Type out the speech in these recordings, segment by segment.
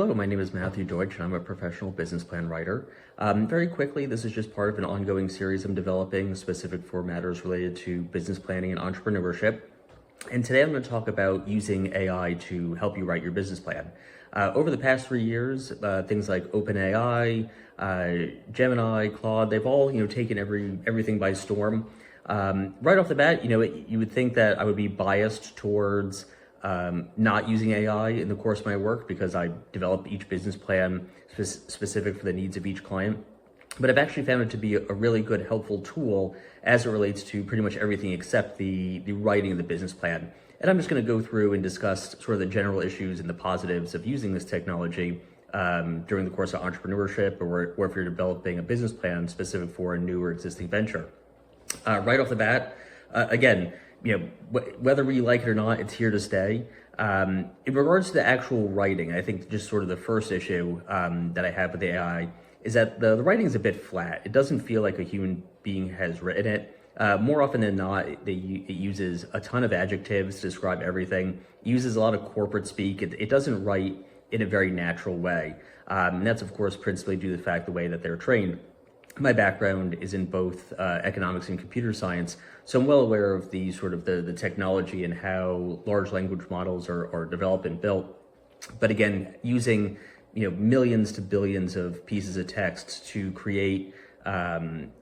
Hello, my name is Matthew Deutsch, and I'm a professional business plan writer. Very quickly, this is just part of an ongoing series I'm developing specific for matters related to business planning and entrepreneurship. And today I'm going to talk about using AI to help you write your business plan. Over the past 3 years, things like OpenAI, Gemini, Claude, they've all taken everything by storm. Right off the bat, you would think that I would be biased towards not using AI in the course of my work because I develop each business plan specific for the needs of each client. But I've actually found it to be a really good, helpful tool as it relates to pretty much everything except the writing of the business plan. And I'm just going to go through and discuss sort of the general issues and the positives of using this technology during the course of entrepreneurship or if you're developing a business plan specific for a new or existing venture. Right off the bat, again, whether we like it or not, it's here to stay. In regards to the actual writing, I think just sort of the first issue that I have with the AI is that the writing is a bit flat. It doesn't feel like a human being has written it. More often than not, it uses a ton of adjectives to describe everything. It uses a lot of corporate speak. It doesn't write in a very natural way. And that's, of course, principally due to the fact the way that they're trained. My background is in both economics and computer science, so I'm well aware of the sort of the technology and how large language models are developed and built. But again, using millions to billions of pieces of text to create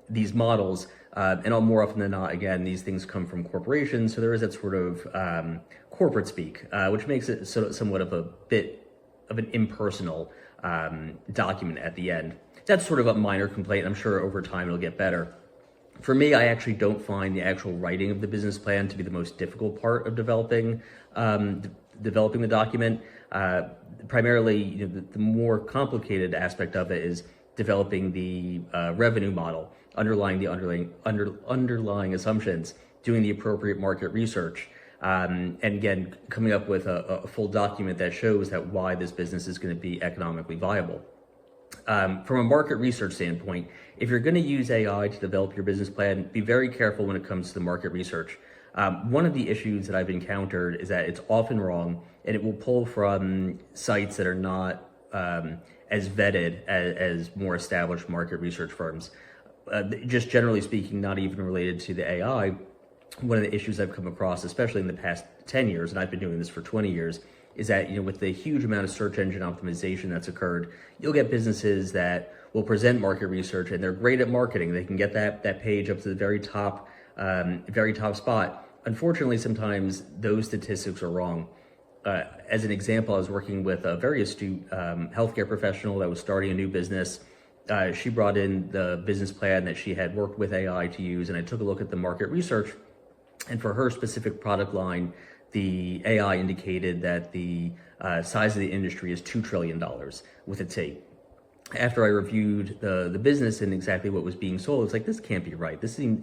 these models, and more often than not, again, these things come from corporations, so there is that sort of corporate speak, which makes it somewhat of a bit of an impersonal document at the end. That's sort of a minor complaint. I'm sure over time it'll get better. For me, I actually don't find the actual writing of the business plan to be the most difficult part of developing the document. Primarily, the more complicated aspect of it is developing the revenue model, underlying the underlying assumptions, doing the appropriate market research, and again, coming up with a full document that shows that why this business is going to be economically viable. From a market research standpoint, if you're going to use AI to develop your business plan, be very careful when it comes to the market research. One of the issues that I've encountered is that it's often wrong, and it will pull from sites that are not as vetted as more established market research firms. Just generally speaking, not even related to the AI, one of the issues I've come across, especially in the past 10 years, and I've been doing this for 20 years, is that with the huge amount of search engine optimization that's occurred, you'll get businesses that will present market research and they're great at marketing. They can get that page up to the very top spot. Unfortunately, sometimes those statistics are wrong. As an example, I was working with a very astute healthcare professional that was starting a new business. She brought in the business plan that she had worked with AI to use, and I took a look at the market research. And for her specific product line, the AI indicated that the size of the industry is $2 trillion with a T. After I reviewed the business and exactly what was being sold, it's like, this can't be right. This seems,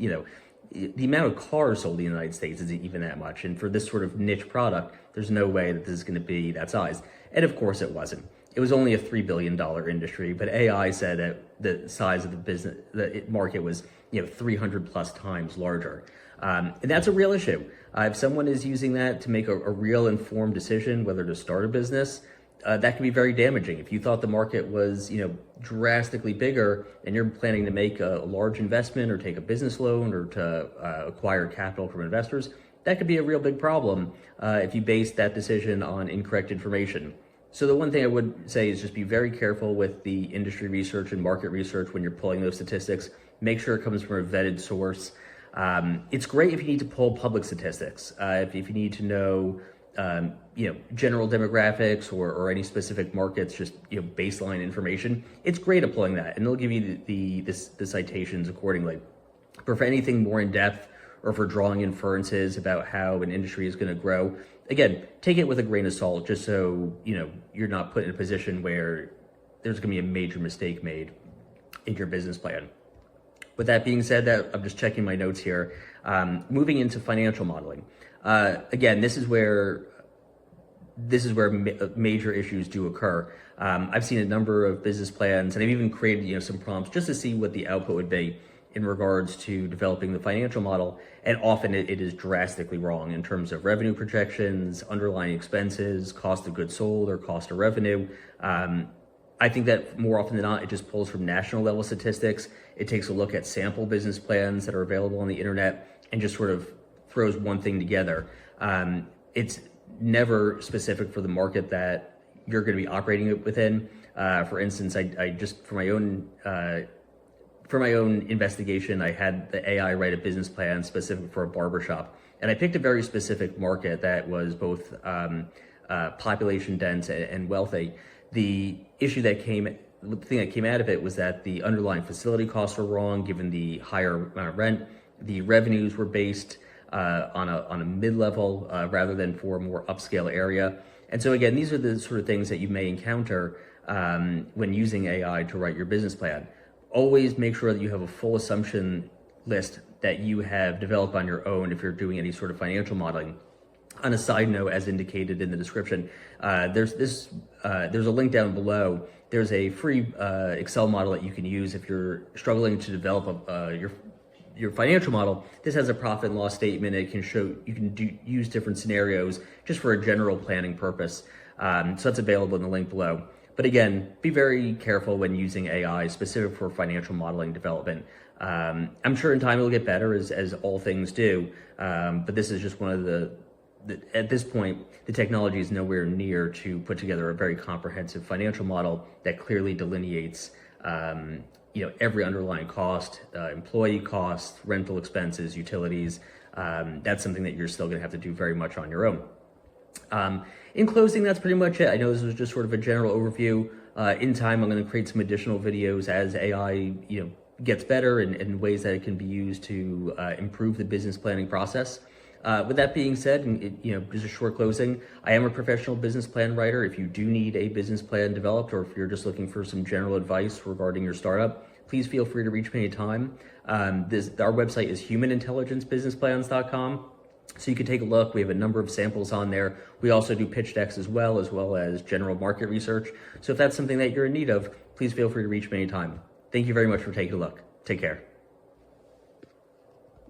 the amount of cars sold in the United States isn't even that much. And for this sort of niche product, there's no way that this is going to be that size. And of course it wasn't. It was only a $3 billion industry, but AI said that the size of the market was 300 plus times larger. And that's a real issue. If someone is using that to make a real informed decision whether to start a business, that can be very damaging. If you thought the market was drastically bigger and you're planning to make a large investment or take a business loan or to acquire capital from investors, that could be a real big problem if you base that decision on incorrect information. So the one thing I would say is just be very careful with the industry research and market research when you're pulling those statistics. Make sure it comes from a vetted source. It's great if you need to pull public statistics. If you need to know, general demographics or any specific markets, just baseline information. It's great at pulling that, and it'll give you the citations accordingly. But for anything more in depth, or for drawing inferences about how an industry is going to grow, again, take it with a grain of salt, just so you're not put in a position where there's going to be a major mistake made in your business plan. With that being said, that I'm just checking my notes here. Moving into financial modeling. Again, this is where major issues do occur. I've seen a number of business plans, and I've even created some prompts just to see what the output would be. in regards to developing the financial model, and often it is drastically wrong in terms of revenue projections, underlying expenses, cost of goods sold, or cost of revenue. I think that more often than not, it just pulls from national level statistics. It takes a look at sample business plans that are available on the internet and just sort of throws one thing together. It's never specific for the market that you're going to be operating within. For instance, I just for my own investigation, I had the AI write a business plan specific for a barbershop, and I picked a very specific market that was both population dense and wealthy. The thing that came out of it was that the underlying facility costs were wrong, given the higher amount of rent. The revenues were based on a mid-level rather than for a more upscale area. And so again, these are the sort of things that you may encounter when using AI to write your business plan. Always make sure that you have a full assumption list that you have developed on your own if you're doing any sort of financial modeling. On a side note, as indicated in the description, there's a link down below. There's a free Excel model that you can use if you're struggling to develop your financial model. This has a profit and loss statement. It can show, you can use different scenarios just for a general planning purpose. So that's available in the link below. But again, be very careful when using AI specific for financial modeling development. I'm sure in time it'll get better, as all things do. But this is just one of at this point, the technology is nowhere near to put together a very comprehensive financial model that clearly delineates every underlying cost, employee costs, rental expenses, utilities. That's something that you're still going to have to do very much on your own. In closing, that's pretty much it. I know this was just sort of a general overview. In time, I'm going to create some additional videos as AI gets better and ways that it can be used to improve the business planning process. With that being said, and just a short closing, I am a professional business plan writer. If you do need a business plan developed, or if you're just looking for some general advice regarding your startup, please feel free to reach me anytime. Our website is humanintelligencebusinessplans.com. So you can take a look. We have a number of samples on there. We also do pitch decks as well as general market research. So if that's something that you're in need of, please feel free to reach me anytime. Thank you very much for taking a look. Take care.